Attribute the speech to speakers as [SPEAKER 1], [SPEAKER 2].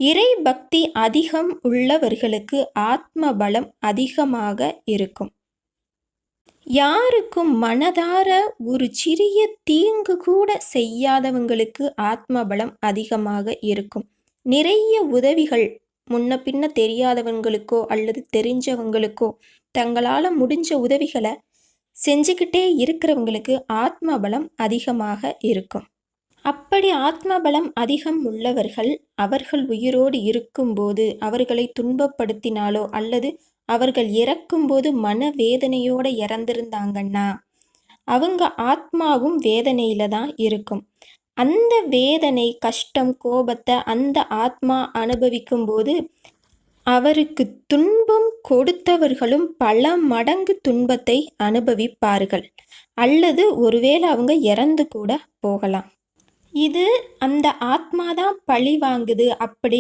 [SPEAKER 1] இறை பக்தி அதிகம் உள்ளவர்களுக்கு ஆத்ம பலம் அதிகமாக இருக்கும். யாருக்கும் மனதார ஒரு சிறிய தீங்கு கூட செய்யாதவங்களுக்கு ஆத்ம பலம் அதிகமாக இருக்கும். நிறைய உதவிகள் முன்ன பின்ன தெரியாதவங்களுக்கோ அல்லது தெரிஞ்சவங்களுக்கோ தங்களால் முடிஞ்ச உதவிகளை செஞ்சுக்கிட்டே இருக்கிறவங்களுக்கு ஆத்ம பலம் அதிகமாக இருக்கும். அப்படி ஆத்ம பலம் அதிகம் உள்ளவர்கள் அவர்கள் உயிரோடு இருக்கும்போது அவர்களை துன்பப்படுத்தினாலோ அல்லது அவர்கள் இறக்கும்போது மனவேதனையோடு இறந்திருந்தாங்கன்னா அவங்க ஆத்மாவும் வேதனையில தான் இருக்கும். அந்த வேதனை, கஷ்டம், கோபத்தை அந்த ஆத்மா அனுபவிக்கும் போது அவருக்கு துன்பம் கொடுத்தவர்களும் பல மடங்கு துன்பத்தை அனுபவிப்பார்கள். அல்லது ஒருவேளை அவங்க இறந்து கூட போகலாம். இது அந்த ஆத்மா தான் பழி வாங்குது அப்படி